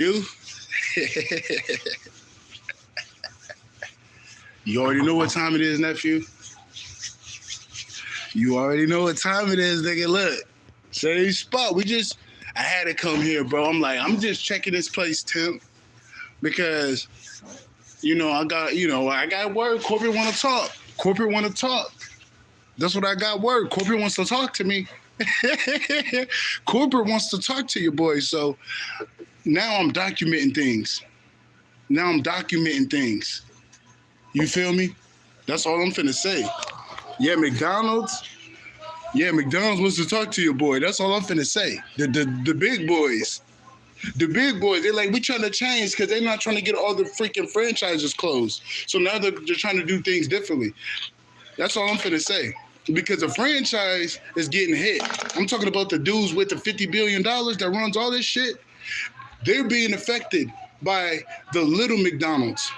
You? You already know what time it is, nephew. You already know what time it is, nigga. Look, same spot. I had to come here, bro. I'm just checking this place, Tim, because, I got word. Corporate want to talk. Corporate want to talk. That's what I got word. Corporate wants to talk to me. Corporate wants to talk to you, boy. So now I'm documenting things. You feel me? That's all I'm finna say. Yeah, McDonald's wants to talk to your boy. That's all I'm finna say. The big boys. The big boys, they're like, we trying to change because they're not trying to get all the freaking franchises closed. So now they're trying to do things differently. That's all I'm finna say. Because the franchise is getting hit. I'm talking about the dudes with the $50 billion that runs all this shit. They're being affected by the little McDonald's.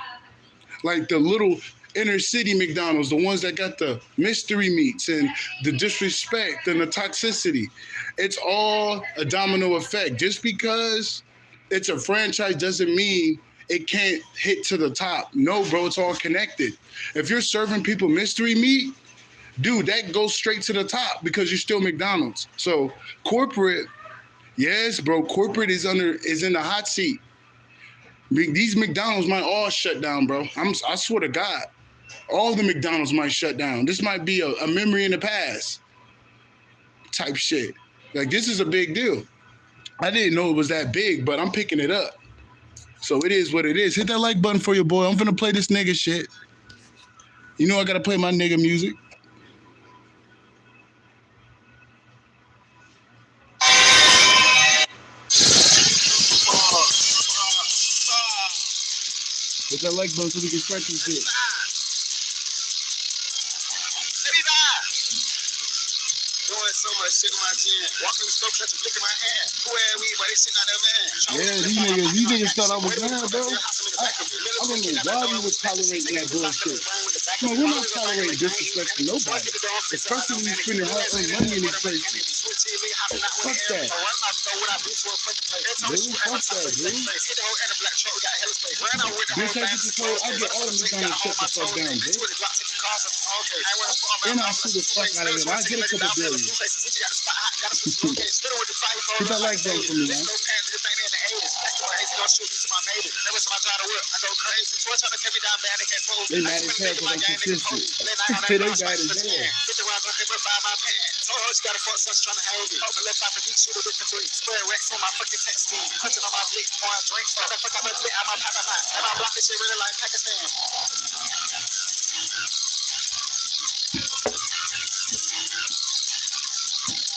Like the little inner city McDonald's, the ones that got the mystery meats and the disrespect and the toxicity. It's all a domino effect. Just because it's a franchise doesn't mean it can't hit to the top. No, bro, it's all connected. If you're serving people mystery meat, dude, that goes straight to the top because you're still McDonald's. So corporate, yes, bro, corporate is in the hot seat. These McDonald's might all shut down, bro. I swear to God, all the McDonald's might shut down. This might be a memory in the past type shit. Like, this is a big deal. I didn't know it was that big, but I'm picking it up. So it is what it is. Hit that like button for your boy. I'm finna play this nigga shit. You know I gotta play my nigga music. Hit that like button so we can start this shit. Doing so much shit in my gym. Walking the store, catch a flick in my hand. Who had we, but they sitting out there, man. Yeah, these niggas thought I was mad, bro. I don't know why we would tolerate that bullshit. No, we're not tolerating disrespect to nobody. Especially when you spending hard-earned money in these places. Fuck that. Dude, fuck that, dude. Bitch, I get all the McDonald's shut the fuck down, bitch. Then I'll shoot the fuck out of them. I'll get a couple billion. Keep that like that for me, man. They mad as hell because I'm consistent. They mad as hell.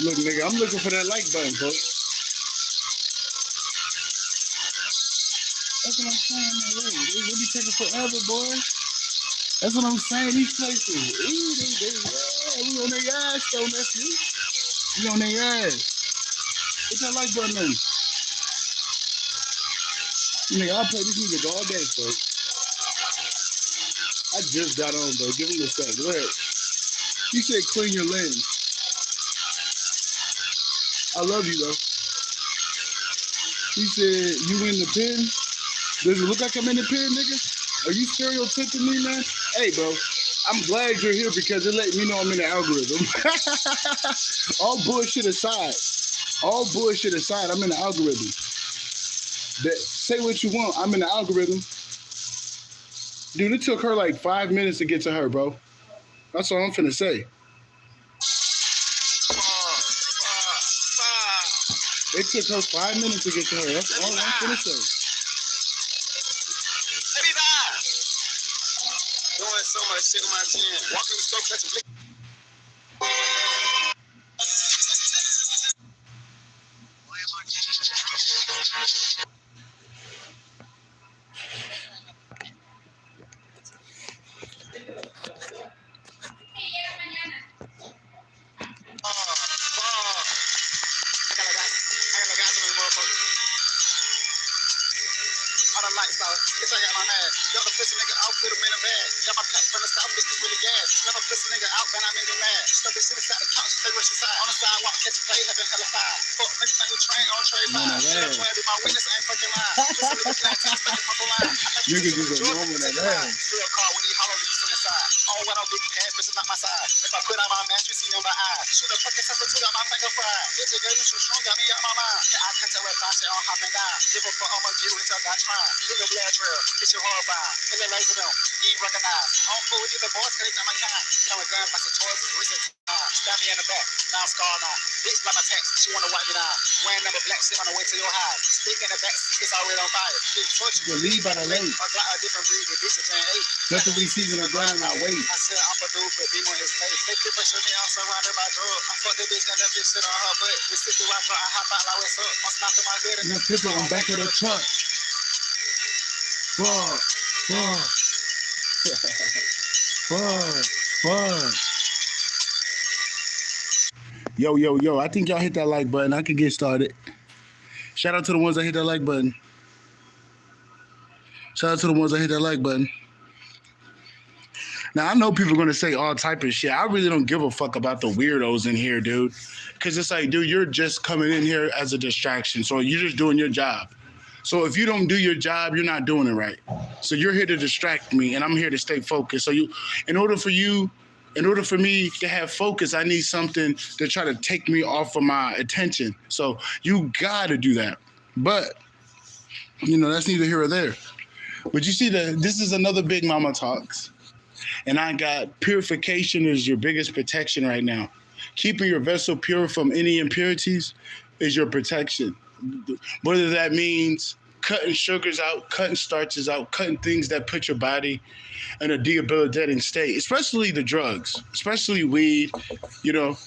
Look, nigga, I'm looking for that like button, folks. That's what I'm saying, man. They be taking forever, boy. That's what I'm saying. These places, we on their ass, though, nephew. We on their ass. Hit that like button on. Nigga, I'll play these niggas all day, folks. I just got on, bro. Give him a sec. Go ahead. He said clean your lens. I love you, though. He said, you in the pen? Does it look like I'm in the pen, nigga? Are you stereotyping me, man? Hey, bro, I'm glad you're here because it let me know I'm in the algorithm. All bullshit aside, I'm in the algorithm. Say what you want, I'm in the algorithm. Dude, it took her like 5 minutes to get to her, bro. That's all I'm finna say. It took her 5 minutes to get to her. That's all I'm finna say. Doing so much shit in my gym. Walking the store, catch a flick. the lights out. Guess I got my man. Got the pussy nigga out, put him in a bag. Got my pack from the south, bitches really gas. Got my pussy nigga out, man, I made him mad. Stuck this shit inside the couch, stay rush inside. On the sidewalk, catch a play, have been hella fire. Fuck, niggas think we train on trade fire. Shit, I'm trying to be my witness, I ain't fucking lying. Pussy nigga flat, team, stuck in purple line. Niggas is a woman at that. Real car with these hollow leaves on the side. Oh, when I'm getting cash, bitch, is not my side. If I put out my mask, you see on my eyes. Shoot a fucking substitute, got my finger fried. Bitch, it gave me too strong, got me out my mind. Yeah, I cut your wet shit on hopping down. Give a fuck, I'ma get it until I try. Leave a blood trail, it's your horrifying. Kill a laser them, you ain't recognized. I don't fool with you, the boys, cause they not my kind. Throwing guns like some toys, recent time. Stab me in the back, now I'm scarred now. Bitch, by my text, she wanna wipe me down. Wearing number black shit on the way to your house. Stick in the back, it's already on fire. Bitch, torture You leave by the lake. I got a different breed with bitches and eight. Nothing we see in the ground, I wait. I said I'm a dude, but beam on his face. They keep pushing me, I'm surrounded by drugs. I fuck the bitch and that bitch sit on her butt. We sit through, I drop, I hop out like what's up. I'm snapping my head and And people on back of the truck. Fuck. Yo. I think y'all hit that like button. I can get started. Shout out to the ones that hit that like button. Now, I know people are going to say all type of shit. I really don't give a fuck about the weirdos in here, dude. Because it's like, dude, you're just coming in here as a distraction. So you're just doing your job. So if you don't do your job, you're not doing it right. So you're here to distract me, and I'm here to stay focused. So in order for me to have focus, I need something to try to take me off of my attention. So you got to do that. But, that's neither here or there. But you see, this is another Big Mama Talks. And I got purification is your biggest protection right now. Keeping your vessel pure from any impurities is your protection. Whether that means cutting sugars out, cutting starches out, cutting things that put your body in a debilitating state, especially the drugs, especially weed,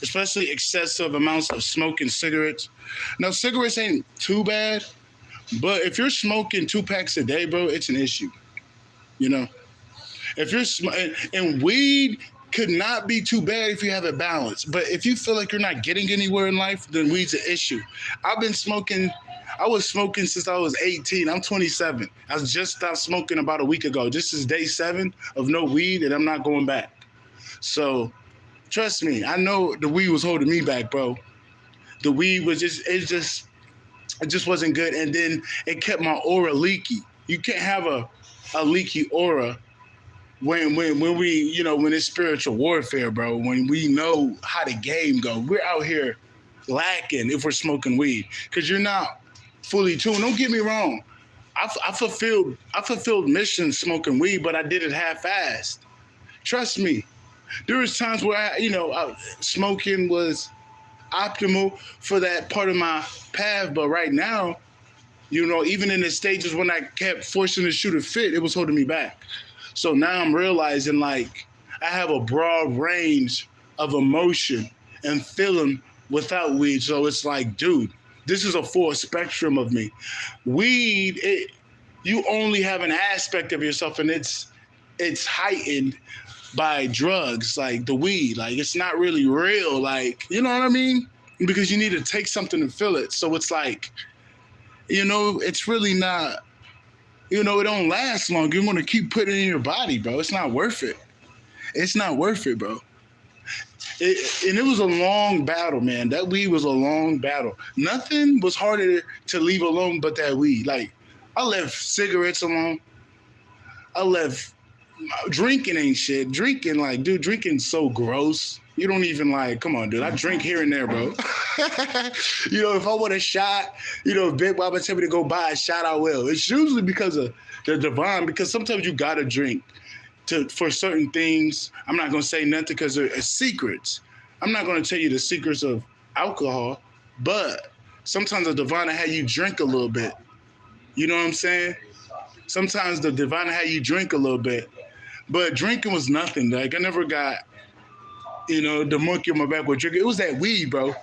especially excessive amounts of smoking cigarettes. Now, cigarettes ain't too bad, but if you're smoking 2 packs a day, bro, it's an issue, If you're and weed could not be too bad if you have it balanced. But if you feel like you're not getting anywhere in life, then weed's an issue. I was smoking since I was 18. I'm 27. I just stopped smoking about a week ago. This is day 7 of no weed, and I'm not going back. So trust me, I know the weed was holding me back, bro. The weed was it just wasn't good. And then it kept my aura leaky. You can't have a leaky aura when it's spiritual warfare, bro, when we know how the game go. We're out here lacking if we're smoking weed because you're not fully tuned. Don't get me wrong. I fulfilled missions smoking weed, but I did it half-assed. Trust me. There was times where smoking was optimal for that part of my path, but right now, even in the stages when I kept forcing the shoe to fit, it was holding me back. So now I'm realizing, like, I have a broad range of emotion and feeling without weed. So it's like, dude, this is a full spectrum of me. Weed, you only have an aspect of yourself, and it's heightened by drugs, like the weed. Like, it's not really real, like, you know what I mean? Because you need to take something to feel it. So it's like, it's really not... it don't last long. You want to keep putting it in your body, bro. It's not worth it. It's not worth it, bro. And it was a long battle, man. That weed was a long battle. Nothing was harder to leave alone but that weed. Like, I left cigarettes alone. I left drinking ain't shit. Drinking's so gross. You don't even come on, dude. I drink here and there, bro. If I want a shot, if Big Mama tell me to go buy a shot, I will. It's usually because of the divine, because sometimes you gotta drink for certain things. I'm not gonna say nothing because they're secrets. I'm not gonna tell you the secrets of alcohol, but sometimes the divine will have you drink a little bit. You know what I'm saying? Sometimes the divine will have you drink a little bit. But drinking was nothing. Like, I never got the monkey on my back with drinking. It was that weed, bro.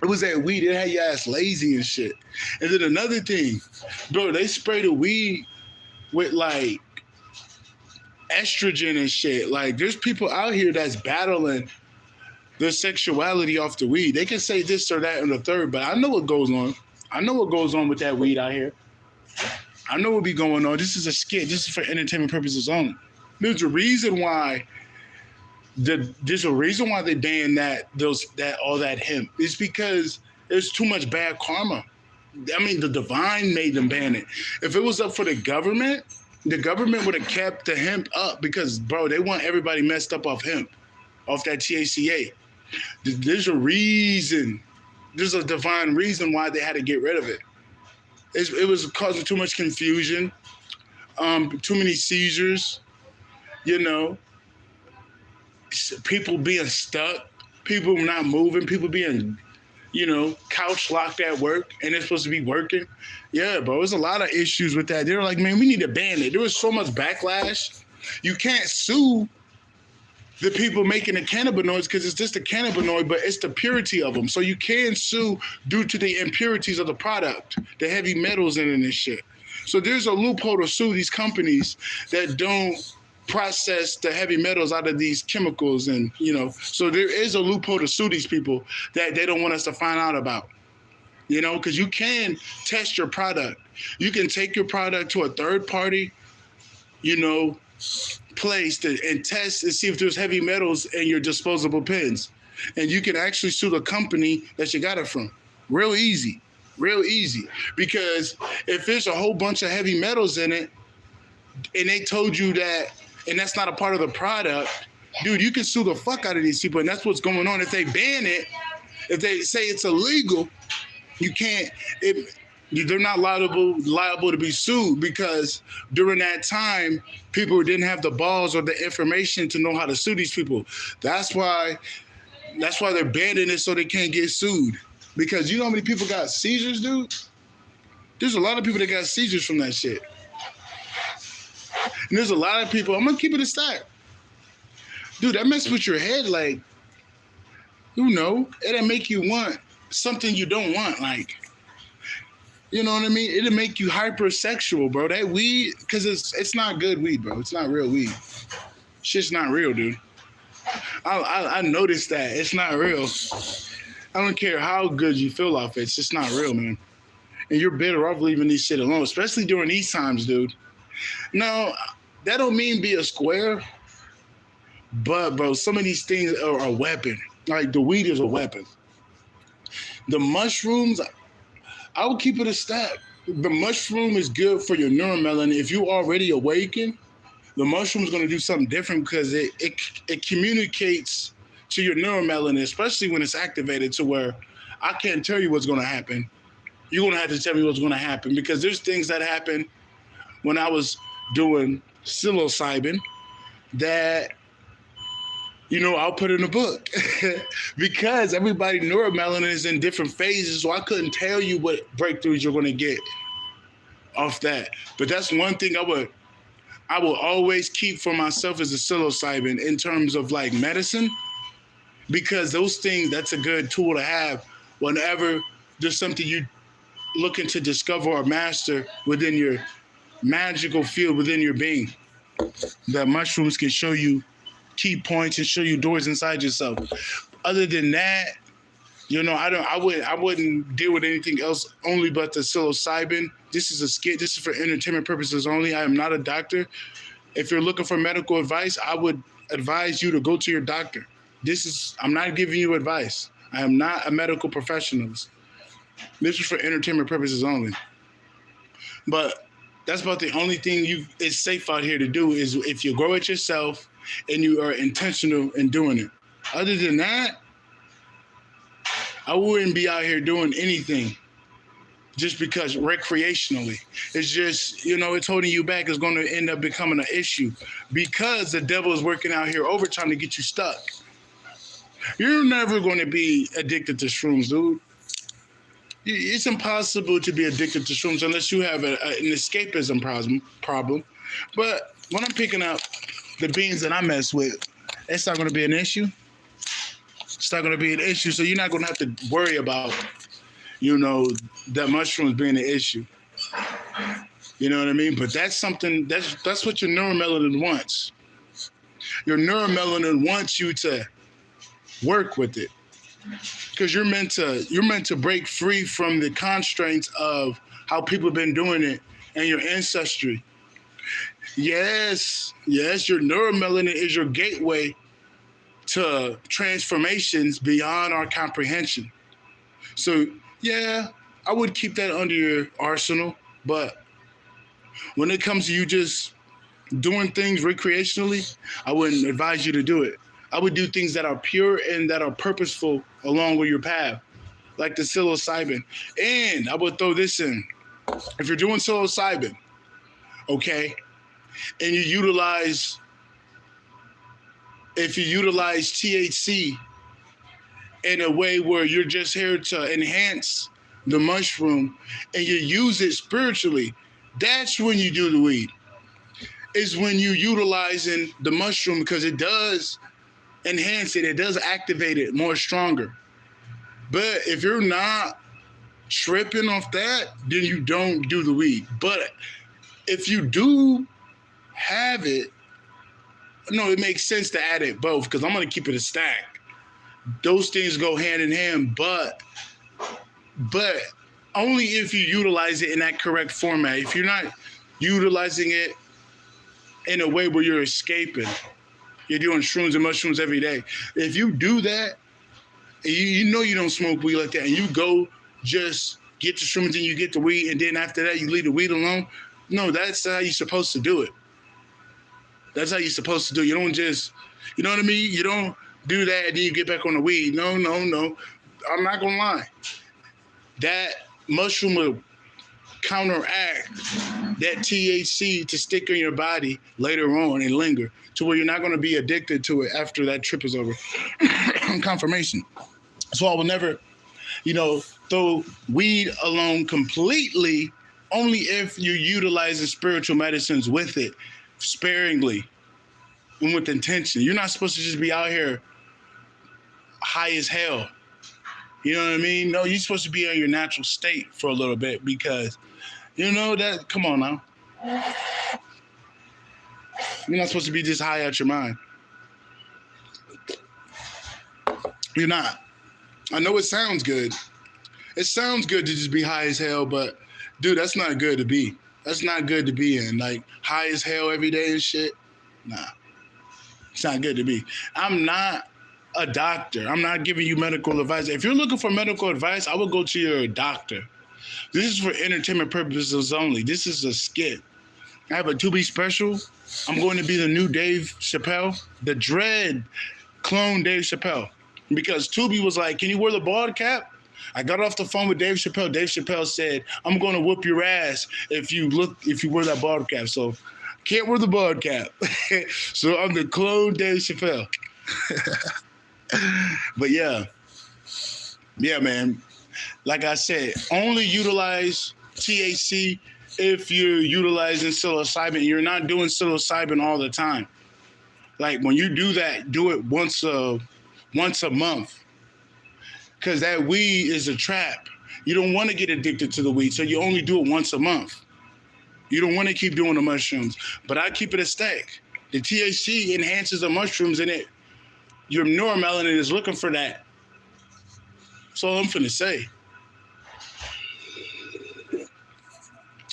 It was that weed. It had your ass lazy and shit. And then another thing, bro, they spray the weed with, like, estrogen and shit. Like, there's people out here that's battling their sexuality off the weed. They can say this or that and the third, but I know what goes on. I know what goes on with that weed out here. I know what be going on. This is a skit. This is for entertainment purposes only. There's a reason why there's a reason why they banned all that hemp. It's because there's too much bad karma. I mean, the divine made them ban it. If it was up for the government would have kept the hemp up because, bro, they want everybody messed up off hemp, off that THCA. There's a reason. There's a divine reason why they had to get rid of it. It was causing too much confusion, too many seizures, people being stuck, people not moving, people being, couch locked at work and they're supposed to be working. Yeah, bro, there's a lot of issues with that. They were like, man, we need to ban it. There was so much backlash. You can't sue the people making the cannabinoids because it's just a cannabinoid, but it's the purity of them. So you can sue due to the impurities of the product, the heavy metals in it and shit. So there's a loophole to sue these companies that don't process the heavy metals out of these chemicals. And, so there is a loophole to sue these people that they don't want us to find out about, because you can test your product. You can take your product to a third party, place and test and see if there's heavy metals in your disposable pens. And you can actually sue the company that you got it from. Real easy. Because if there's a whole bunch of heavy metals in it and they told you that, and that's not a part of the product, dude, you can sue the fuck out of these people. And that's what's going on. If they ban it, if they say it's illegal, you can't, they're not liable to be sued because during that time, people didn't have the balls or the information to know how to sue these people. That's why they're banning it so they can't get sued. Because you know how many people got seizures, dude? There's a lot of people that got seizures from that shit. And there's a lot of people, I'm gonna keep it a stack. Dude, that messes with your head, like, it'll make you want something you don't want, like, you know what I mean? It'll make you hypersexual, bro. That weed, because it's not good weed, bro. It's not real weed. Shit's not real, dude. I noticed that. It's not real. I don't care how good you feel off it. It's just not real, man. And you're better off leaving this shit alone, especially during these times, dude. Now, that don't mean be a square, but, bro, some of these things are a weapon. Like, the weed is a weapon. The mushrooms, I would keep it a stack. The mushroom is good for your neuromelanin. If you already awaken, the mushroom is going to do something different because it communicates to your neuromelanin, especially when it's activated to where I can't tell you what's going to happen. You're going to have to tell me what's going to happen because there's things that happen when I was doing psilocybin that, I'll put in a book because everybody neuromelanin is in different phases. So I couldn't tell you what breakthroughs you're going to get off that. But that's one thing I will always keep for myself as a psilocybin in terms of like medicine, because those things, that's a good tool to have whenever there's something you looking to discover or master within your magical field, within your being. That mushrooms can show you key points and show you doors inside yourself. Other than that, I wouldn't deal with anything else only but the psilocybin. This is a skit. This is for entertainment purposes only. I am not a doctor. If you're looking for medical advice, I would advise you to go to your doctor. I'm not giving you advice. I am not a medical professional. This is for entertainment purposes only. But that's about the only thing it's safe out here to do is if you grow it yourself and you are intentional in doing it. Other than that, I wouldn't be out here doing anything just because recreationally. It's just, it's holding you back. It's going to end up becoming an issue because the devil is working out here overtime to get you stuck. You're never going to be addicted to shrooms, dude. It's impossible to be addicted to shrooms unless you have an escapism problem. But when I'm picking up the beans that I mess with, it's not going to be an issue. It's not going to be an issue. So you're not going to have to worry about, that mushrooms being an issue. You know what I mean? But that's something, that's what your neuromelanin wants. Your neuromelanin wants you to work with it. Because you're meant to break free from the constraints of how people have been doing it and your ancestry. Yes, your neuromelanin is your gateway to transformations beyond our comprehension. So, yeah, I would keep that under your arsenal. But when it comes to you just doing things recreationally, I wouldn't advise you to do it. I would do things that are pure and that are purposeful along with your path, like the psilocybin. And I would throw this in. If you're doing psilocybin, okay, and you utilize THC in a way where you're just here to enhance the mushroom and you use it spiritually, that's when you do the weed. Is when you utilizing the mushroom because it does enhance it, it does activate it more stronger. But if you're not tripping off that, then you don't do the weed. But if you do have it, no, it makes sense to add it both because I'm going to keep it a stack. Those things go hand in hand, but only if you utilize it in that correct format. If you're not utilizing it in a way where you're escaping, you're doing shrooms and mushrooms every day. If you do that, you know you don't smoke weed like that, and you go just get the shrooms and you get the weed, and then after that you leave the weed alone. No, that's how you're supposed to do it. That's how you're supposed to do it. You don't just, you know what I mean? You don't do that and then you get back on the weed. No. I'm not going to lie. That mushroom will counteract that THC to stick in your body later on and linger to where you're not going to be addicted to it after that trip is over. Confirmation. So I will never, throw weed alone completely, only if you're utilizing spiritual medicines with it sparingly and with intention. You're not supposed to just be out here high as hell. You know what I mean? No, you're supposed to be in your natural state for a little bit because, that, come on now. You're not supposed to be just high out your mind. You're not. I know it sounds good. It sounds good to just be high as hell, but, dude, that's not good to be. That's not good to be in. Like, high as hell every day and shit. Nah. It's not good to be. I'm not a doctor. I'm not giving you medical advice. If you're looking for medical advice, I would go to your doctor. This is for entertainment purposes only. This is a skit. I have a Tubi special. I'm going to be the new Dave Chappelle, the dread clone Dave Chappelle. Because Tubi was like, can you wear the bald cap? I got off the phone with Dave Chappelle. Dave Chappelle said, I'm going to whoop your ass if you wear that bald cap. So can't wear the bald cap. So I'm the clone Dave Chappelle. But yeah, man. Like I said, only utilize THC if you're utilizing psilocybin. You're not doing psilocybin all the time. Like when you do that, do it once a month. Because that weed is a trap. You don't want to get addicted to the weed, so you only do it once a month. You don't want to keep doing the mushrooms. But I keep it a stack. The THC enhances the mushrooms in it. Your neuromelanin is looking for that. That's all I'm finna say.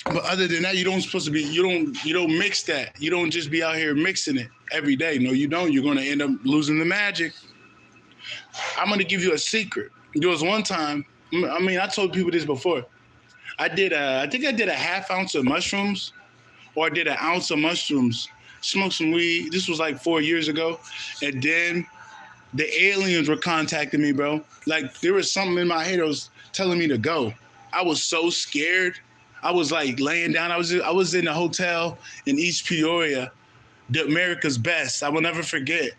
But other than that, you don't mix that. You don't just be out here mixing it every day. No, you don't. You're gonna end up losing the magic. I'm gonna give you a secret. There was one time, I told people this before. I think I did a half ounce of mushrooms, or I did an ounce of mushrooms, smoked some weed. This was like 4 years ago. And then the aliens were contacting me, bro. Like there was something in my head that was telling me to go. I was so scared. I was like laying down. I was in a hotel in East Peoria, the America's Best. I will never forget.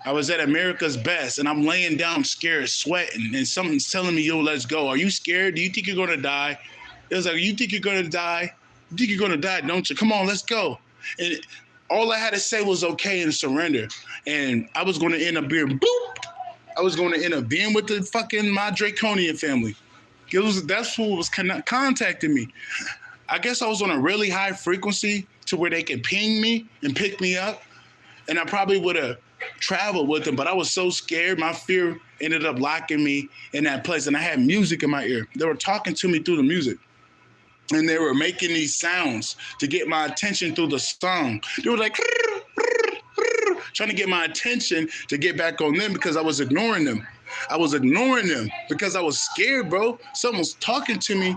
I was at America's Best, and I'm laying down scared, sweating, and something's telling me, yo, let's go. Are you scared? Do you think you're going to die? It was like, you think you're going to die? You think you're going to die, don't you? Come on, let's go. And all I had to say was okay and surrender. And I was going to end up being, boop. I was going to end up being with the fucking my Draconian family. That's who was contacting me. I guess I was on a really high frequency to where they could ping me and pick me up. And I probably would have traveled with them, but I was so scared. My fear ended up locking me in that place. And I had music in my ear. They were talking to me through the music. and they were making these sounds to get my attention through the song. They were like trying to get my attention to get back on them because I was ignoring them. I was ignoring them because I was scared, bro. Someone was talking to me,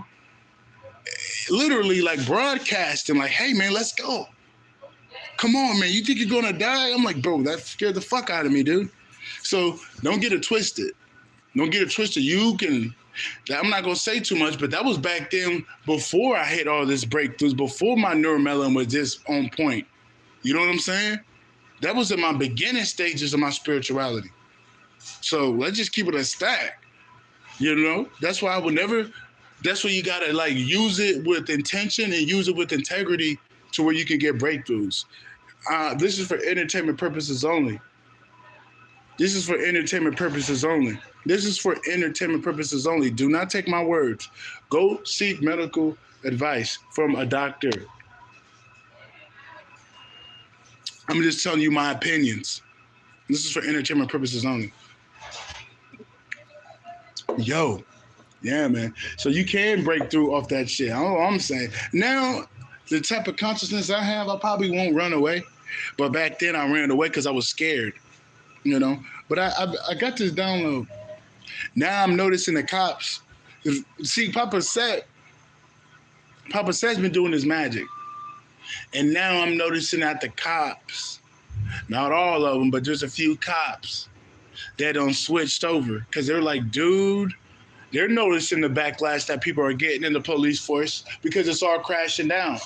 literally like broadcasting, like, hey, man, let's go. Come on, man. You think you're going to die? I'm like, bro, that scared the fuck out of me, dude. So don't get it twisted. Don't get it twisted. You can, I'm not going to say too much, but that was back then before I hit all this breakthroughs, before my neuromelon was just on point. You know what I'm saying? That was in my beginning stages of my spirituality. So let's just keep it a stack. You know, that's why I would never, that's where you got to like use it with intention and use it with integrity to where you can get breakthroughs. This is for entertainment purposes only. This is for entertainment purposes only. This is for entertainment purposes only. Do not take my words. Go seek medical advice from a doctor. I'm just telling you my opinions. This is for entertainment purposes only. Yo, yeah, man. So you can break through off that shit. I don't know what I'm saying. Now, the type of consciousness I have, I probably won't run away. But back then I ran away because I was scared, you know. But I got this download. Now I'm noticing the cops. See, Papa Set's been doing his magic. And now I'm noticing that the cops, not all of them, but there's a few cops that done switched over. Because they're like, dude, they're noticing the backlash that people are getting in the police force because it's all crashing down.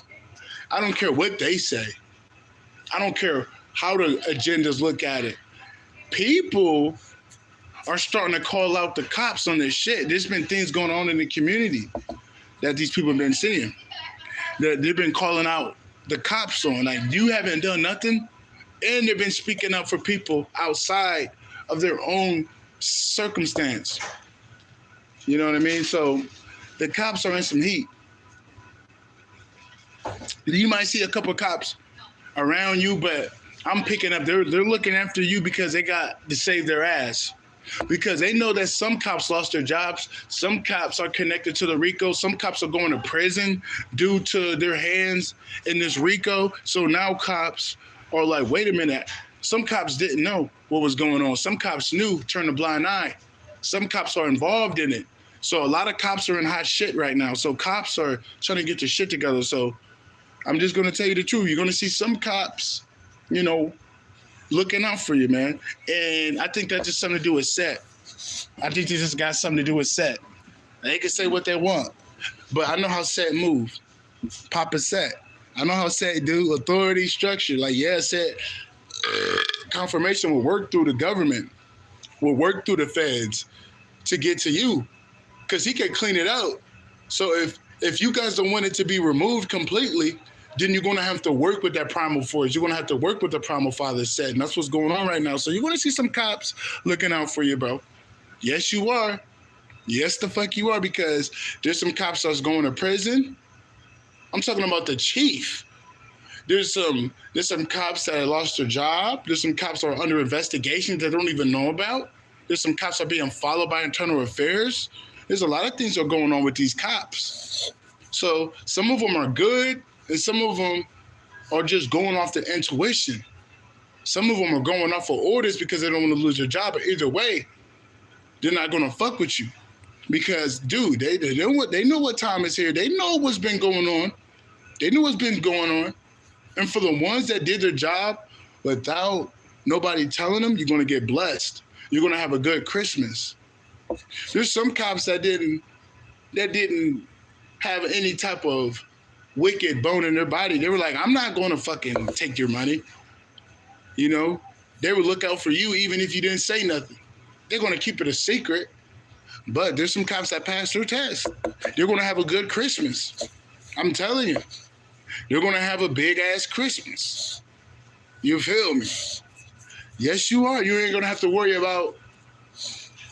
I don't care what they say. I don't care how the agendas look at it. People are starting to call out the cops on this shit. There's been things going on in the community that these people have been seeing. That they've been calling out the cops on, like, you haven't done nothing. And they've been speaking up for people outside of their own circumstance. You know what I mean? So the cops are in some heat. You might see a couple of cops around you, but I'm picking up, they're looking after you because they got to save their ass. Because they know that some cops lost their jobs. Some cops are connected to the RICO. Some cops are going to prison due to their hands in this RICO. So now cops are like, wait a minute. Some cops didn't know what was going on. Some cops knew, turned a blind eye. Some cops are involved in it. So a lot of cops are in hot shit right now. So cops are trying to get their shit together. So I'm just going to tell you the truth. You're going to see some cops, you know, looking out for you, man. And I think that's just something to do with Set. I think this just got something to do with Set. They can say what they want, but I know how Set moves. Papa Set. I know how Set do authority structure. Like, yeah, Set confirmation will work through the government, will work through the feds to get to you, because he can clean it out. So if you guys don't want it to be removed completely, then you're going to have to work with that primal force. You're going to have to work with the primal father Set, and that's what's going on right now. So you're going to see some cops looking out for you, bro. Yes, you are. Yes, the fuck you are, because there's some cops that's going to prison. I'm talking about the chief. There's some cops that lost their job. There's some cops that are under investigation that they don't even know about. There's some cops that are being followed by internal affairs. There's a lot of things that are going on with these cops. So some of them are good, and some of them are just going off their intuition. Some of them are going off for orders because they don't want to lose their job. But either way, they're not going to fuck with you. Because, dude, they know what time is here. They know what's been going on. They know what's been going on. And for the ones that did their job without nobody telling them, you're going to get blessed. You're going to have a good Christmas. There's some cops that didn't have any type of wicked bone in their body. They were like, I'm not going to fucking take your money. You know, they would look out for you even if you didn't say nothing. They're going to keep it a secret. But there's some cops that pass their test. They're going to have a good Christmas. I'm telling you. You're going to have a big-ass Christmas. You feel me? Yes, you are. You ain't going to have to worry about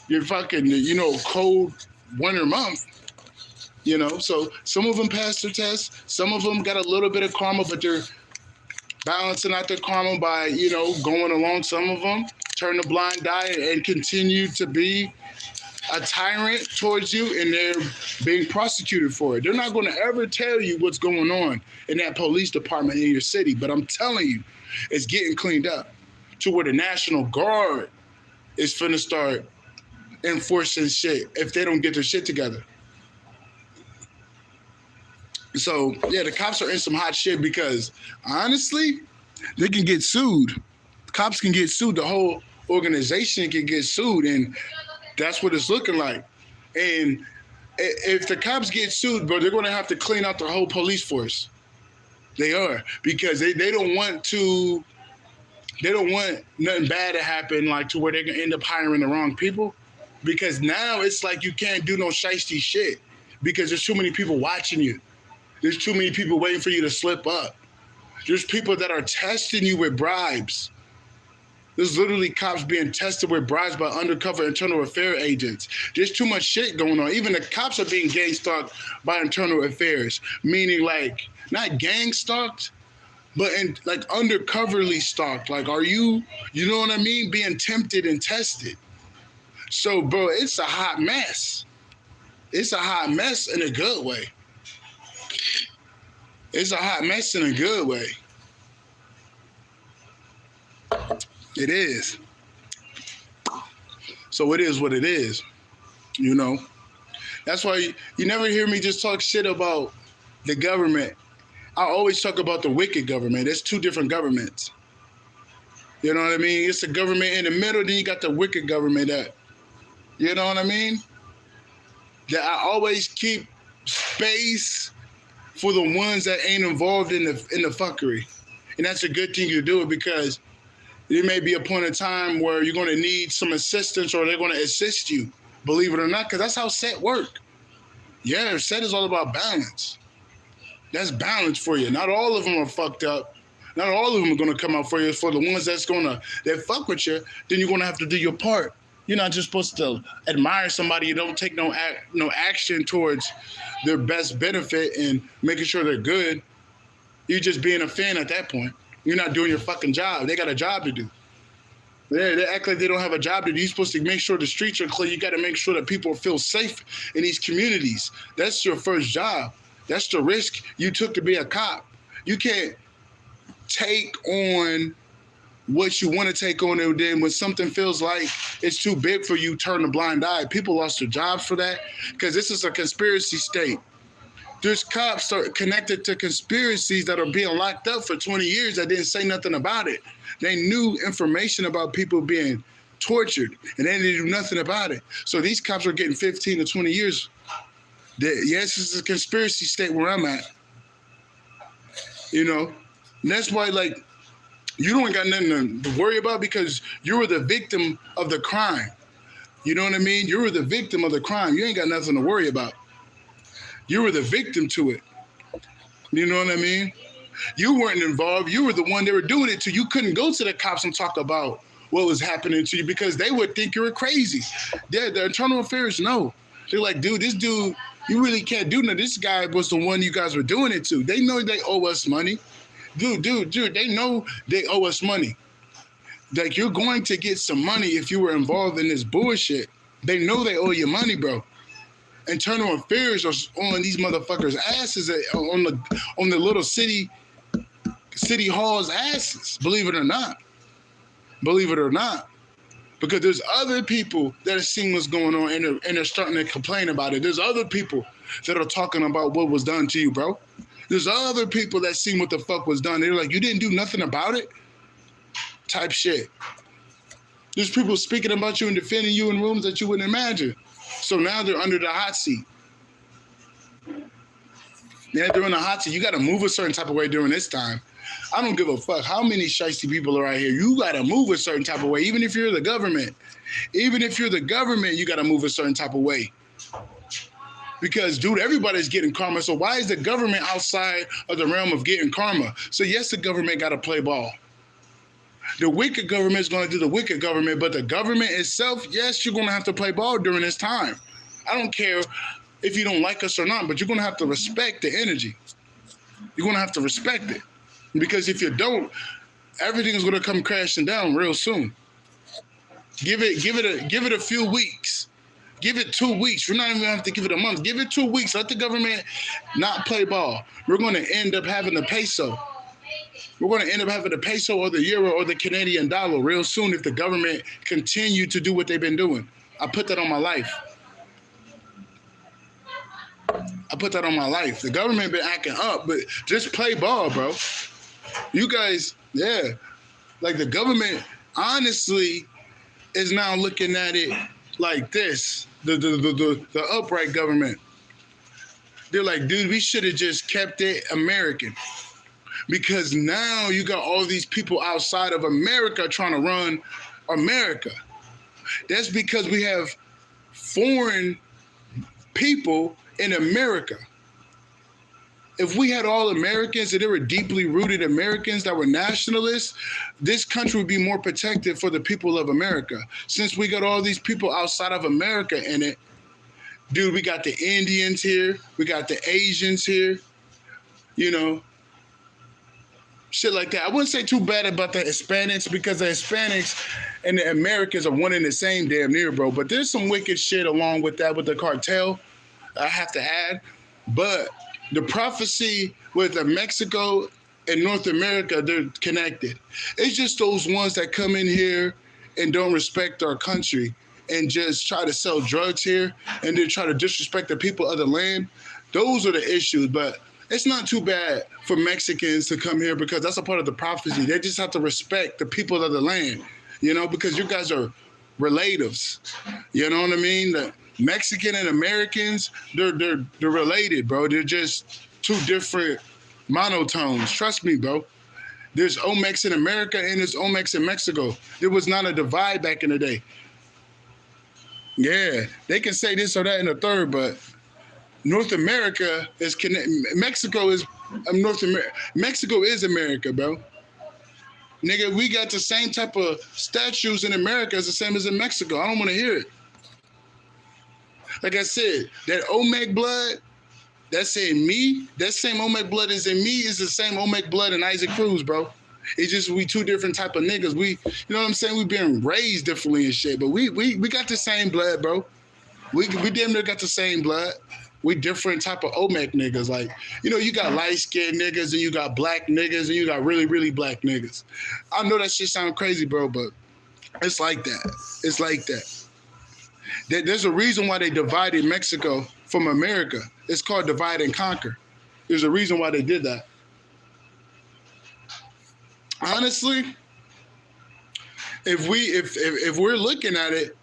your fucking, you know, cold winter month. You know, so some of them passed their test. Some of them got a little bit of karma, but they're balancing out their karma by, you know, going along. Some of them turn a blind eye and continue to be a tyrant towards you and they're being prosecuted for it. They're not going to ever tell you what's going on in that police department in your city, but I'm telling you, it's getting cleaned up to where the National Guard is finna start enforcing shit if they don't get their shit together. So, yeah, the cops are in some hot shit because, honestly, they can get sued. Cops can get sued. The whole organization can get sued, and that's what it's looking like. And if the cops get sued, bro, they're going to have to clean out the whole police force. They are, because they don't want to, they don't want nothing bad to happen, like to where they're going to end up hiring the wrong people. Because now it's like you can't do no shiesty shit because there's too many people watching you. There's too many people waiting for you to slip up. There's people that are testing you with bribes. There's literally cops being tested with bribes by undercover internal affairs agents. There's too much shit going on. Even the cops are being gang stalked by internal affairs, meaning like not gang stalked, but like undercoverly stalked. Like, are you know what I mean? Being tempted and tested. So, bro, it's a hot mess. It's a hot mess in a good way. It's a hot mess in a good way. It is. So it is what it is, you know. That's why you never hear me just talk shit about the government. I always talk about the wicked government. There's two different governments. You know what I mean? It's the government in the middle, then you got the wicked government that, you know what I mean? That I always keep space for the ones that ain't involved in the fuckery. And that's a good thing to do it because there may be a point in time where you're going to need some assistance or they're going to assist you, believe it or not, because that's how set work. Yeah, set is all about balance. That's balance for you. Not all of them are fucked up. Not all of them are going to come out for you. For the ones that fuck with you, then you're going to have to do your part. You're not just supposed to admire somebody. You don't take no action towards their best benefit and making sure they're good. You're just being a fan at that point. You're not doing your fucking job. They got a job to do. They act like they don't have a job to do. You're supposed to make sure the streets are clean. You got to make sure that people feel safe in these communities. That's your first job. That's the risk you took to be a cop. You can't take on what you want to take on, and then when something feels like it's too big for you, turn a blind eye. People lost their jobs for that because this is a conspiracy state. There's cops that are connected to conspiracies that are being locked up for 20 years that didn't say nothing about it. They knew information about people being tortured, and they didn't do nothing about it. So these cops are getting 15 to 20 years. Yes, it's a conspiracy state where I'm at. You know, and that's why, like, you don't got nothing to worry about because you were the victim of the crime. You know what I mean? You were the victim of the crime. You ain't got nothing to worry about. You were the victim to it. You know what I mean? You weren't involved. You were the one they were doing it to. You couldn't go to the cops and talk about what was happening to you because they would think you were crazy. The internal affairs, no. They're like, dude, this dude, you really can't do nothing. This guy was the one you guys were doing it to. They know they owe us money. Dude, they know they owe us money. Like, you're going to get some money if you were involved in this bullshit. They know they owe you money, bro. Internal affairs are on these motherfuckers' asses, on the little city hall's asses, believe it or not. Believe it or not. Because there's other people that are seeing what's going on and they're starting to complain about it. There's other people that are talking about what was done to you, bro. There's other people that seen what the fuck was done. They're like, you didn't do nothing about it? Type shit. There's people speaking about you and defending you in rooms that you wouldn't imagine. So now they're under the hot seat. Yeah, they're in the hot seat. You got to move a certain type of way during this time. I don't give a fuck how many shiesty people are out here. You got to move a certain type of way, even if you're the government. Even if you're the government, you got to move a certain type of way. Because, dude, everybody's getting karma. So why is the government outside of the realm of getting karma? So, yes, the government got to play ball. The wicked government is going to do the wicked government, but the government itself, yes, you're going to have to play ball during this time. I don't care if you don't like us or not, but you're going to have to respect the energy. You're going to have to respect it. Because if you don't, everything is going to come crashing down real soon. Give it a few weeks. Give it 2 weeks. We're not even gonna have to give it a month. Give it 2 weeks. Let the government not play ball. We're going to end up having the peso. We're going to end up having the peso or the euro or the Canadian dollar real soon if the government continue to do what they've been doing. I put that on my life. I put that on my life. The government been acting up, but just play ball, bro. You guys, yeah. Like the government, honestly, is now looking at it like this. The upright government. They're like, dude, we should have just kept it American. Because now you got all these people outside of America trying to run America. That's because we have foreign people in America. If we had all Americans and they were deeply rooted Americans that were nationalists, this country would be more protected for the people of America. Since we got all these people outside of America in it, dude, we got the Indians here, we got the Asians here, you know, shit like that. I wouldn't say too bad about the Hispanics because the Hispanics and the Americans are one and the same damn near, bro. But there's some wicked shit along with that with the cartel, I have to add. But the prophecy with Mexico and North America, they're connected. It's just those ones that come in here and don't respect our country and just try to sell drugs here and then try to disrespect the people of the land. Those are the issues, but it's not too bad for Mexicans to come here because that's a part of the prophecy. They just have to respect the people of the land, you know, because you guys are relatives. You know what I mean? The Mexican and Americans, they're related, bro. They're just two different monotones. Trust me, bro. There's Olmecs in America and there's Olmecs in Mexico. There was not a divide back in the day. Yeah, they can say this or that in the third, but North America is connected. Mexico is North America. Mexico is America, bro. Nigga, we got the same type of statues in America as the same as in Mexico. I don't want to hear it. Like I said, that Olmec blood, that's in me. That same Olmec blood is in me is the same Olmec blood in Isaac Cruz, bro. It's just we two different type of niggas. We, you know what I'm saying? We've been raised differently and shit, but we got the same blood, bro. We damn near got the same blood. We different type of Olmec niggas. Like, you know, you got light-skinned niggas and you got black niggas and you got really, really black niggas. I know that shit sound crazy, bro, but it's like that. It's like that. There's a reason why they divided Mexico from America. It's called divide and conquer. There's a reason why they did that. Honestly, if we're looking at it,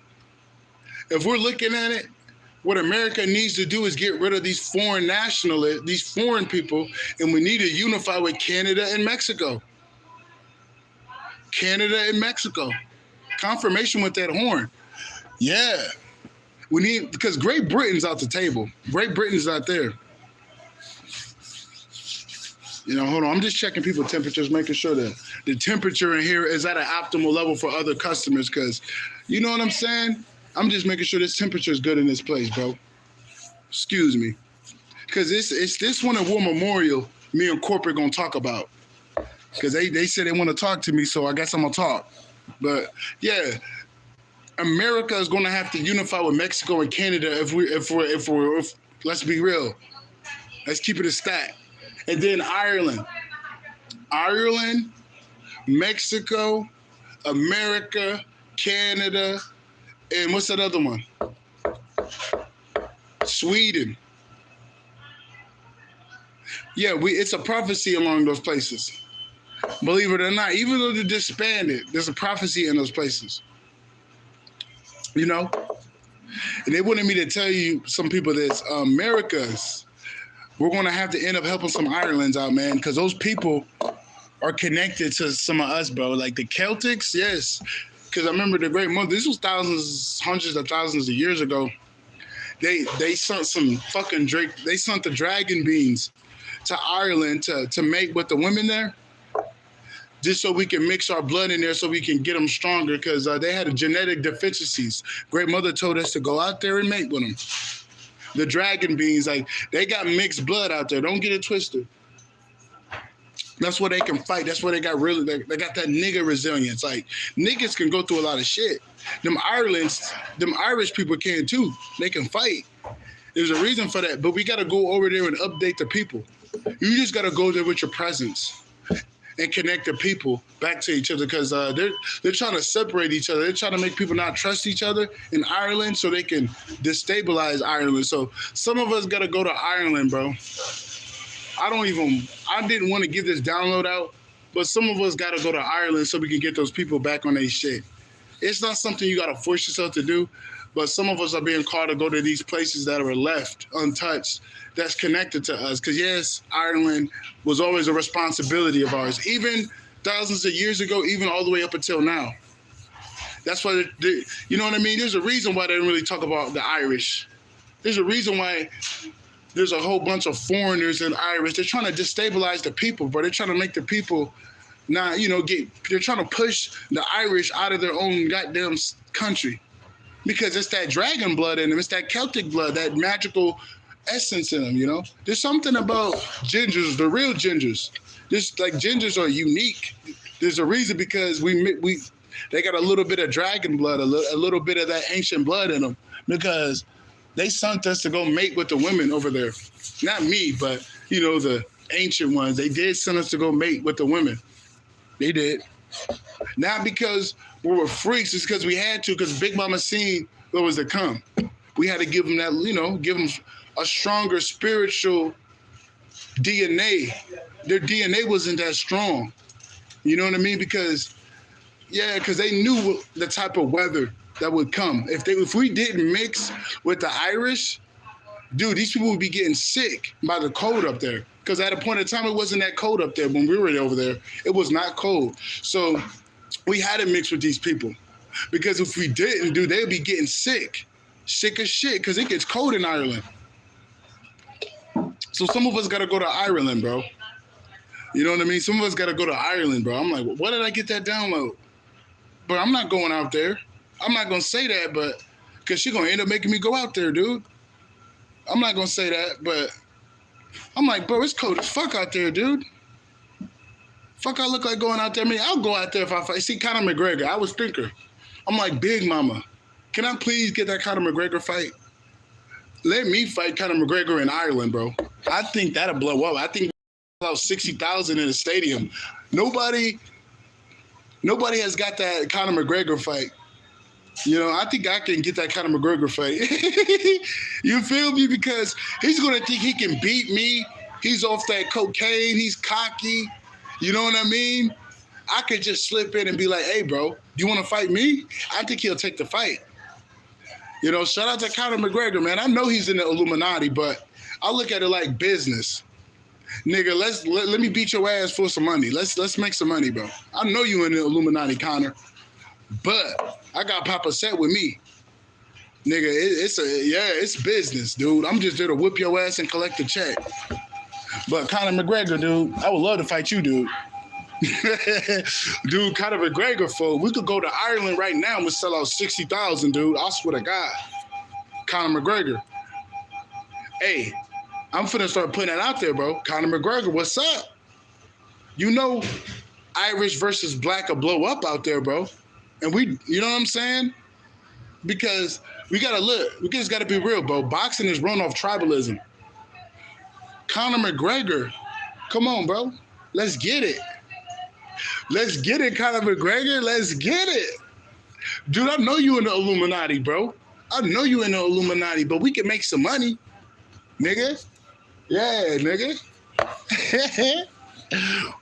what America needs to do is get rid of these foreign nationalists, these foreign people, and we need to unify with Canada and Mexico. Canada and Mexico. Confirmation with that horn. Yeah. We need, because Great Britain's out the table. Great Britain's not there. You know, hold on. I'm just checking people's temperatures, making sure that the temperature in here is at an optimal level for other customers, because you know what I'm saying? I'm just making sure this temperature is good in this place, bro. Excuse me. Because it's this one at War Memorial me and corporate going to talk about. Because they said they want to talk to me, so I guess I'm going to talk. But, yeah, America is going to have to unify with Mexico and Canada if let's be real. Let's keep it a stat. And then Ireland, Mexico, America, Canada, and what's that other one? Sweden. Yeah, it's a prophecy along those places. Believe it or not, even though they're disbanded, there's a prophecy in those places. You know? And they wanted me to tell you, some people, this, we're going to have to end up helping some Irelands out, man, because those people are connected to some of us, bro. Like the Celtics, yes. Because I remember the Great Mother, this was thousands, hundreds of thousands of years ago. They sent some fucking they sent the dragon beans to Ireland to mate with the women there, just so we can mix our blood in there so we can get them stronger, because they had genetic deficiencies. Great Mother told us to go out there and mate with them. The dragon beans, like, they got mixed blood out there. Don't get it twisted. That's where they can fight. That's where they got they got that nigga resilience. Like niggas can go through a lot of shit. Them Irish people can too. They can fight. There's a reason for that. But we gotta go over there and update the people. You just gotta go there with your presence and connect the people back to each other because they're trying to separate each other. They're trying to make people not trust each other in Ireland so they can destabilize Ireland. So some of us gotta go to Ireland, bro. I didn't want to give this download out, but some of us gotta go to Ireland so we can get those people back on their shit. It's not something you gotta force yourself to do, but some of us are being called to go to these places that are left untouched, that's connected to us. Because yes, Ireland was always a responsibility of ours, even thousands of years ago, even all the way up until now. That's why, you know what I mean? There's a reason why they don't really talk about the Irish. There's a reason why there's a whole bunch of foreigners in Irish. They're trying to destabilize the people, bro. They're trying to make the people not, they're trying to push the Irish out of their own goddamn country. Because it's that dragon blood in them. It's that Celtic blood, that magical essence in them, There's something about gingers, the real gingers. Just like gingers are unique. There's a reason because they got a little bit of dragon blood, a little bit of that ancient blood in them because they sent us to go mate with the women over there. Not me, but, the ancient ones. They did send us to go mate with the women. They did. Not because we were freaks, it's because we had to, because Big Mama seen what was to come. We had to give them that, give them a stronger spiritual DNA. Their DNA wasn't that strong. You know what I mean? Because they knew the type of weather that would come. If we didn't mix with the Irish, dude, these people would be getting sick by the cold up there. Because at a point in time, it wasn't that cold up there when we were over there. It was not cold. So we had to mix with these people. Because if we didn't, dude, they'd be getting sick as shit, because it gets cold in Ireland. So some of us got to go to Ireland, bro. You know what I mean? Some of us got to go to Ireland, bro. I'm like, why did I get that download? But I'm not going out there. I'm not going to say that, but because she's going to end up making me go out there, dude. I'm not going to say that, but I'm like, bro, it's cold as fuck out there, dude. Fuck, I look like going out there. I mean, I'll go out there if I fight. See, Conor McGregor, I was thinking. I'm like, Big Mama, can I please get that Conor McGregor fight? Let me fight Conor McGregor in Ireland, bro. I think that'll blow up. I think about 60,000 in the stadium. Nobody has got that Conor McGregor fight. I think I can get that Conor McGregor fight. You feel me? Because he's going to think he can beat me. He's off that cocaine. He's cocky. You know what I mean? I could just slip in and be like, hey, bro, do you want to fight me? I think he'll take the fight. Shout out to Conor McGregor, man. I know he's in the Illuminati, but I look at it like business. Nigga, let me beat your ass for some money. Let's make some money, bro. I know you in the Illuminati, Conor. But I got Papa Set with me. Nigga, it's business, dude. I'm just there to whip your ass and collect the check. But Conor McGregor, dude, I would love to fight you, dude. Dude, Conor McGregor, folks, we could go to Ireland right now and sell out 60,000, dude. I swear to God. Conor McGregor. Hey, I'm finna start putting that out there, bro. Conor McGregor, what's up? Irish versus black will blow up out there, bro. And you know what I'm saying? Because we just gotta be real, bro. Boxing is run off tribalism. Conor McGregor, come on, bro. Let's get it. Let's get it, Conor McGregor. Let's get it. Dude, I know you in the Illuminati, bro. I know you in the Illuminati, but we can make some money, nigga. Yeah, nigga.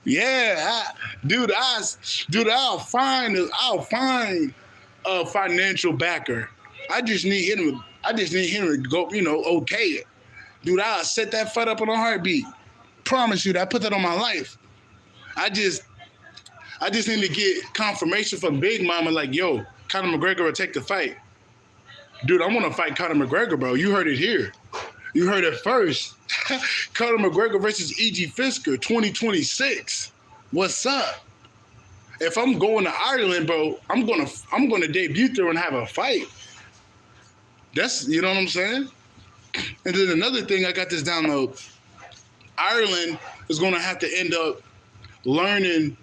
Yeah, I'll find a financial backer. I just need him to go, okay it. Dude, I'll set that fight up on a heartbeat. Promise you that. I put that on my life. I just need to get confirmation from Big Mama, like, yo, Conor McGregor will take the fight. Dude, I want to fight Conor McGregor, bro. You heard it here. You heard it first. Conor McGregor versus E.G. Fisker, 2026. What's up? If I'm going to Ireland, bro, I'm gonna debut there and have a fight. That's, you know what I'm saying? And then another thing, I got this download. Ireland is gonna have to end up learning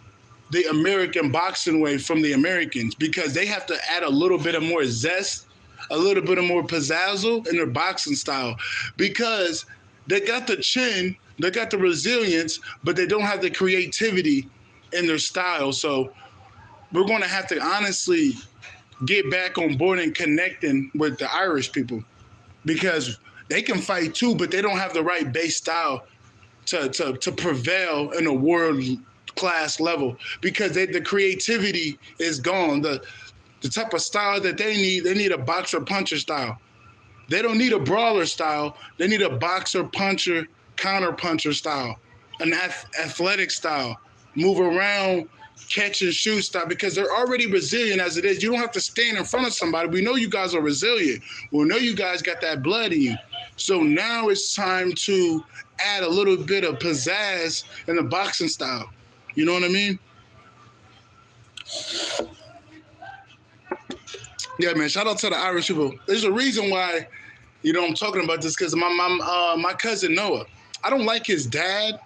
the American boxing way from the Americans, because they have to add a little bit of more zest, a little bit of more pizzazzle in their boxing style, because they got the chin, they got the resilience, but they don't have the creativity in their style. So we're going to have to honestly get back on board and connecting with the Irish people, because they can fight too, but they don't have the right base style to prevail in a world class level, because the creativity is gone. The type of style that they need a boxer puncher style. They don't need a brawler style. They need a boxer puncher, counter puncher style, an athletic style, move around, catch and shoot style, because they're already resilient as it is. You don't have to stand in front of somebody. We know you guys are resilient. We know you guys got that blood in you. So now it's time to add a little bit of pizzazz in the boxing style. You know what I mean? Yeah, man, shout out to the Irish people. There's a reason why, I'm talking about this, because my cousin Noah, I don't like his dad.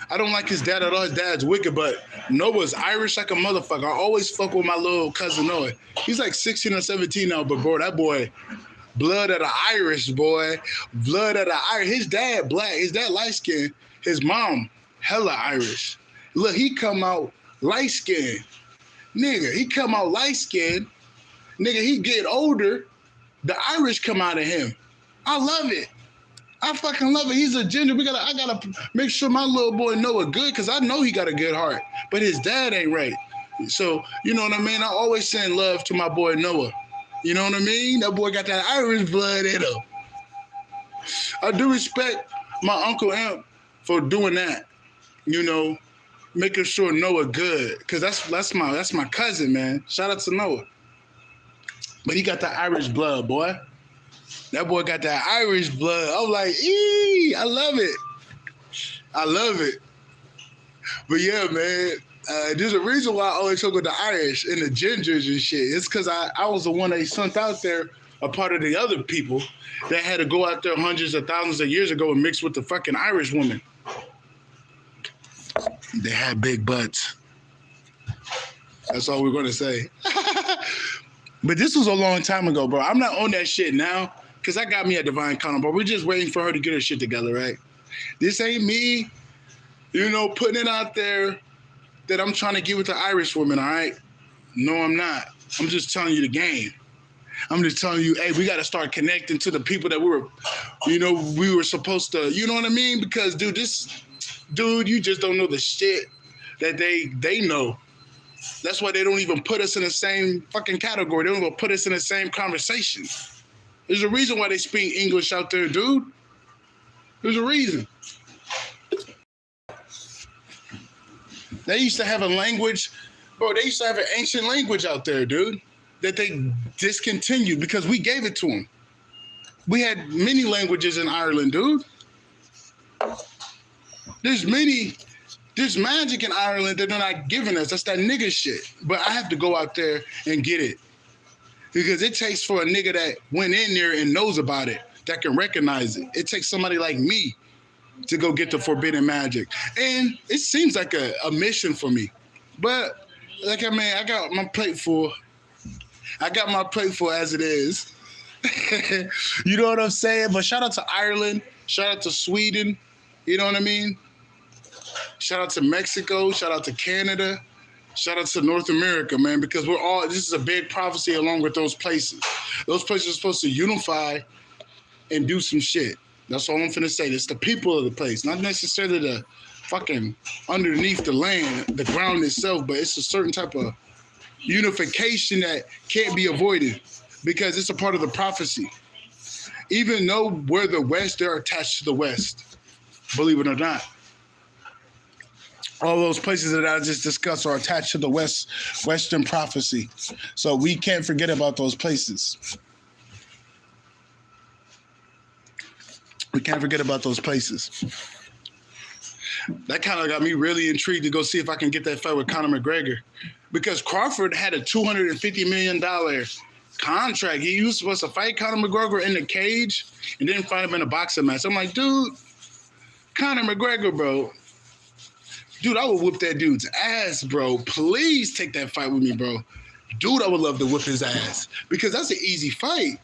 I don't like his dad at all. His dad's wicked, but Noah's Irish like a motherfucker. I always fuck with my little cousin Noah. He's like 16 or 17 now, but bro, that boy, blood of the Irish, boy. Blood of the Irish. His dad black. His dad light skinned. His mom hella Irish. Look, he come out light skinned. Nigga, he come out light skinned. Nigga, he get older. The Irish come out of him. I love it. I fucking love it. He's a ginger. I gotta make sure my little boy Noah good, because I know he got a good heart. But his dad ain't right. So, you know what I mean? I always send love to my boy Noah. You know what I mean? That boy got that Irish blood in him. I do respect my Uncle Amp for doing that. Making sure Noah good. Because that's my cousin, man. Shout out to Noah. But he got the Irish blood, boy. That boy got that Irish blood. I'm like, I love it. I love it. But yeah, man, there's a reason why I always talk with the Irish and the gingers and shit. It's because I was the one they sent out there, a part of the other people that had to go out there hundreds of thousands of years ago and mix with the fucking Irish women. They had big butts. That's all we're going to say. But this was a long time ago, bro. I'm not on that shit now, because I got me a divine condom, but we're just waiting for her to get her shit together, right? This ain't me, putting it out there that I'm trying to get with the Irish woman, all right? No, I'm not. I'm just telling you the game. I'm just telling you, hey, we got to start connecting to the people that we were supposed to, you know what I mean? Because, dude, you just don't know the shit that they know. That's why they don't even put us in the same fucking category. They don't even put us in the same conversation. There's a reason why they speak English out there, dude. There's a reason. They used to have a language, bro, they used to have an ancient language out there, dude, that they discontinued because we gave it to them. We had many languages in Ireland, dude. There's magic in Ireland that they're not giving us. That's that nigga shit. But I have to go out there and get it. Because it takes for a nigga that went in there and knows about it, that can recognize it. It takes somebody like me to go get the forbidden magic. And it seems like a mission for me. But, I got my plate full. I got my plate full as it is. You know what I'm saying? But shout out to Ireland. Shout out to Sweden. You know what I mean? Shout out to Mexico. Shout out to Canada. Shout out to North America, man, because this is a big prophecy along with those places. Those places are supposed to unify and do some shit. That's all I'm finna say. It's the people of the place, not necessarily the fucking underneath the land, the ground itself, but it's a certain type of unification that can't be avoided because it's a part of the prophecy. Even though we're the West, they're attached to the West, believe it or not. All those places that I just discussed are attached to the Western prophecy. So we can't forget about those places. We can't forget about those places. That kind of got me really intrigued to go see if I can get that fight with Conor McGregor. Because Crawford had a $250 million contract. He was supposed to fight Conor McGregor in the cage and then fight him in a boxing match. I'm like, dude, Conor McGregor, bro. Dude, I would whip that dude's ass, bro. Please take that fight with me, bro. Dude, I would love to whip his ass because that's an easy fight.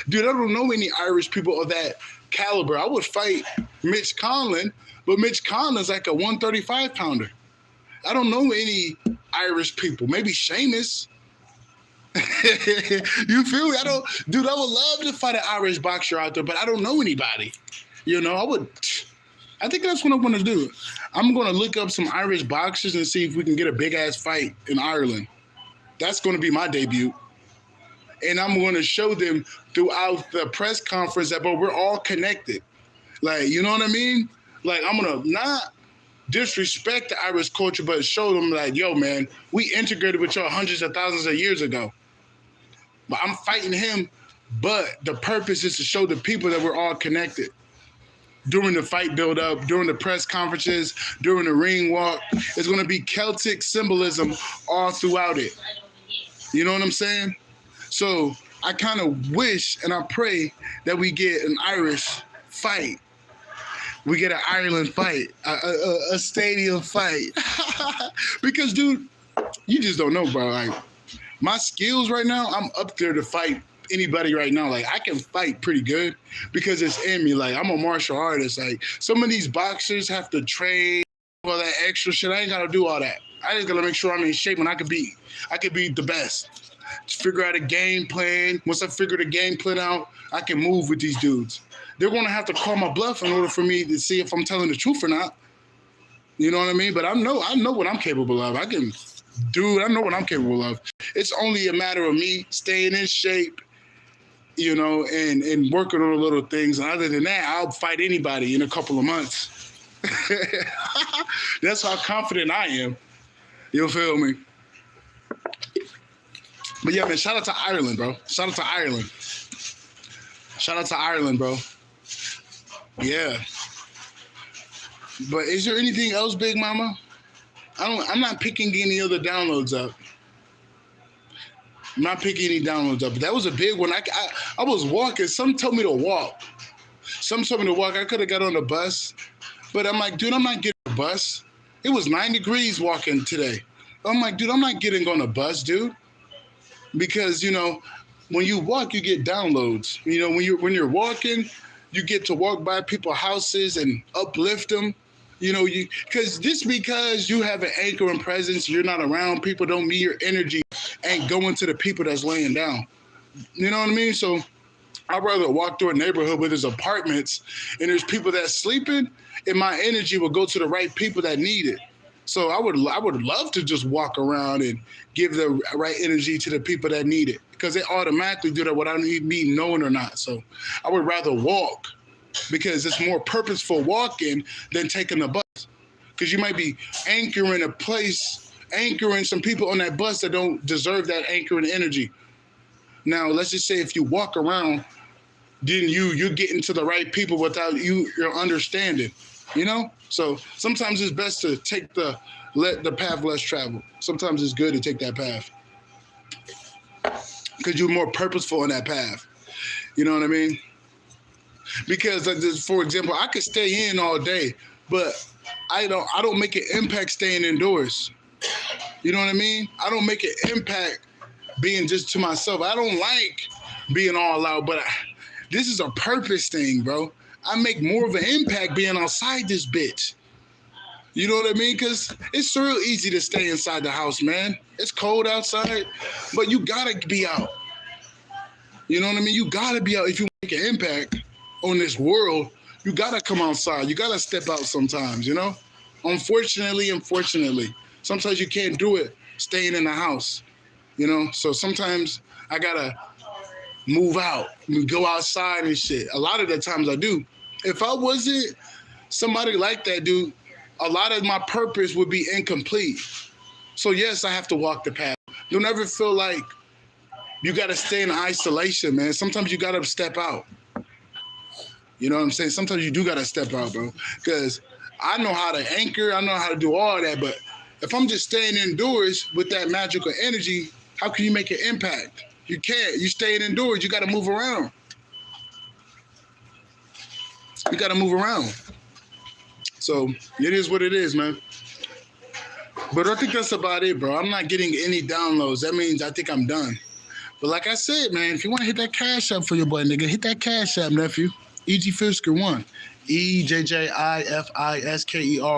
Dude, I don't know any Irish people of that caliber. I would fight Mitch Conlon, but Mitch Conlon's like a 135 pounder. I don't know any Irish people. Maybe Sheamus. You feel me? Dude, I would love to fight an Irish boxer out there, but I don't know anybody. You know, I think that's what I want to do. I'm going to look up some Irish boxers and see if we can get a big-ass fight in Ireland. That's going to be my debut. And I'm going to show them throughout the press conference that, bro, we're all connected. Like, you know what I mean? Like, I'm going to not disrespect the Irish culture, but show them, like, yo, man, we integrated with y'all hundreds of thousands of years ago. But I'm fighting him, but the purpose is to show the people that we're all connected. During the fight build-up, during the press conferences, during the ring walk, it's going to be Celtic symbolism all throughout it. You know what I'm saying? So I kind of wish and I pray that we get an Irish fight. We get an Ireland fight, a stadium fight. Because, dude, you just don't know, bro. Like, my skills right now, I'm up there to fight anybody right now. Like, I can fight pretty good because it's in me. Like, I'm a martial artist. Like, some of these boxers have to train all that extra shit. I ain't got to do all that. I just got to make sure I'm in shape and I could be the best. Just figure out a game plan. Once I figure the game plan out, I can move with these dudes. They're going to have to call my bluff in order for me to see if I'm telling the truth or not. You know what I mean? But I know what I'm capable of. I know what I'm capable of. It's only a matter of me staying in shape, you know, and working on the little things. And other than that, I'll fight anybody in a couple of months. That's how confident I am. You feel me? But yeah, man, shout out to Ireland, bro. Shout out to Ireland. Shout out to Ireland, bro. Yeah. But is there anything else, Big Mama? I'm not picking any other downloads up. I'm not picking any downloads up. But that was a big one. I was walking. Some told me to walk. Some told me to walk. I could have got on the bus. But I'm like, dude, I'm not getting on the bus. It was 9 degrees walking today. I'm like, dude, I'm not getting on the bus, dude. Because, you know, when you walk, you get downloads. You know, when you're walking, you get to walk by people's houses and uplift them. You know, because you have an anchor and presence, you're not around people, don't mean your energy ain't going to the people that's laying down. You know what I mean? So I'd rather walk through a neighborhood where there's apartments and there's people that's sleeping, and my energy will go to the right people that need it. So I would love to just walk around and give the right energy to the people that need it, because they automatically do that without me knowing or not. So I would rather walk, because it's more purposeful walking than taking the bus. Because you might be anchoring a place, anchoring some people on that bus that don't deserve that anchoring energy. Now, let's just say if you walk around, then you're getting to the right people without your understanding, you know? So sometimes it's best to let the path less traveled. Sometimes it's good to take that path, because you're more purposeful in that path. You know what I mean? Because, for example, I could stay in all day, but I don't make an impact staying indoors. You know what I mean? I don't make an impact being just to myself. I don't like being all out, but this is a purpose thing, bro. I make more of an impact being outside this bitch. You know what I mean? Because it's real easy to stay inside the house, man. It's cold outside, but you gotta be out. You know what I mean? You gotta be out if you make an impact on this world. You gotta come outside. You gotta step out sometimes, you know? Unfortunately, sometimes you can't do it staying in the house, you know? So sometimes I gotta move out, go outside and shit. A lot of the times I do. If I wasn't somebody like that, dude, a lot of my purpose would be incomplete. So yes, I have to walk the path. Don't ever feel like you gotta stay in isolation, man. Sometimes you gotta step out. You know what I'm saying? Sometimes you do gotta step out, bro. Because I know how to anchor, I know how to do all that, but if I'm just staying indoors with that magical energy, how can you make an impact? You can't. You staying indoors, you gotta move around. You gotta move around. So it is what it is, man. But I think that's about it, bro. I'm not getting any downloads. That means I think I'm done. But like I said, man, if you want to hit that cash app for your boy, nigga, hit that cash app, nephew. E.G. Fisker 1. EJJIFISKER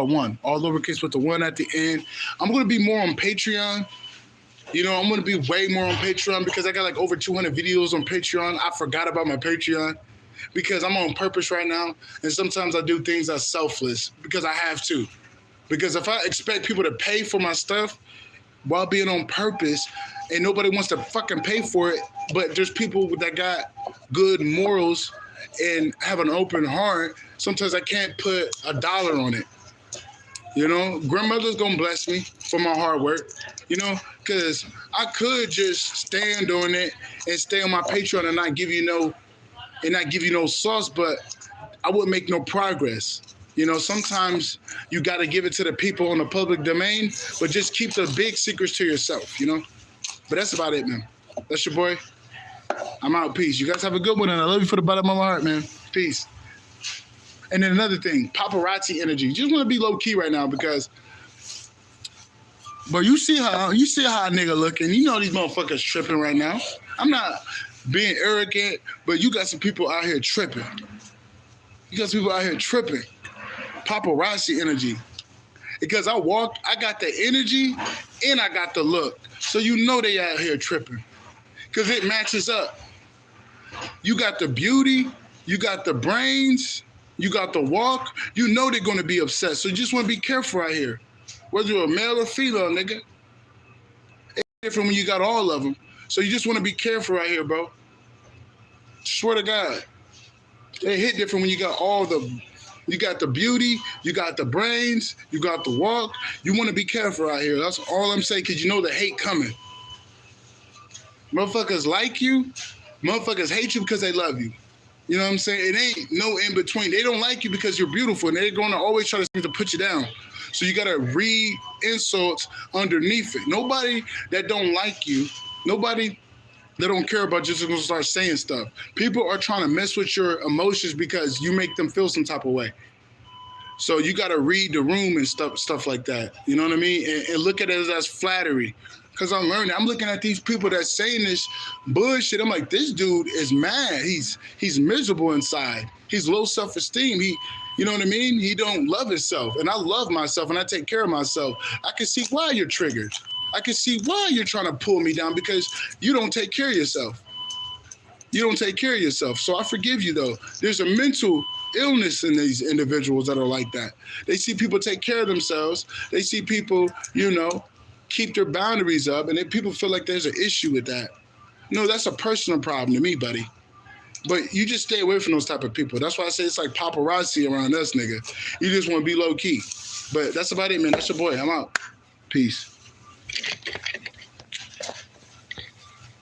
1. All lowercase with the 1 at the end. I'm going to be more on Patreon. You know, I'm going to be way more on Patreon because I got like over 200 videos on Patreon. I forgot about my Patreon because I'm on purpose right now. And sometimes I do things that's selfless because I have to. Because if I expect people to pay for my stuff while being on purpose and nobody wants to fucking pay for it, but there's people that got good morals and have an open heart, sometimes I can't put $1 on it. You know, grandmother's gonna bless me for my hard work, you know, because I could just stand on it and stay on my Patreon and not give you no sauce, but I wouldn't make no progress. You know, sometimes you got to give it to the people on the public domain, but just keep the big secrets to yourself, you know? But that's about it, man. That's your boy. I'm out. Peace. You guys have a good one, and I love you for the bottom of my heart, man. Peace. And then another thing, paparazzi energy. You just want to be low-key right now because, but you see how a nigga looking. You know these motherfuckers tripping right now. I'm not being arrogant, but you got some people out here tripping. Paparazzi energy. Because I got the energy and I got the look. So you know they out here tripping. Because it matches up. You got the beauty, you got the brains, you got the walk. You know they're going to be upset. So you just want to be careful out here. Whether you're a male or female, nigga. It's different when you got all of them. So you just want to be careful right here, bro. Swear to God. It hit different when you got you got the beauty, you got the brains, you got the walk. You want to be careful out here. That's all I'm saying, because you know the hate coming. Motherfuckers like you. Motherfuckers hate you because they love you. You know what I'm saying? It ain't no in between. They don't like you because you're beautiful, and they're going to always try to put you down. So you got to read insults underneath it. Nobody that don't like you, nobody that don't care about you is going to start saying stuff. People are trying to mess with your emotions because you make them feel some type of way. So you got to read the room and stuff like that. You know what I mean? And look at it as flattery. Because I'm learning. I'm looking at these people that's saying this bullshit. I'm like, this dude is mad. He's miserable inside. He's low self-esteem. You know what I mean? He don't love himself. And I love myself and I take care of myself. I can see why you're triggered. I can see why you're trying to pull me down, because you don't take care of yourself. You don't take care of yourself. So I forgive you, though. There's a mental illness in these individuals that are like that. They see people take care of themselves. They see people, keep their boundaries up, and then people feel like there's an issue with that. No, that's a personal problem to me, buddy. But you just stay away from those type of people. That's why I say it's like paparazzi around us, nigga. You just want to be low key. But that's about it, man. That's your boy. I'm out. Peace.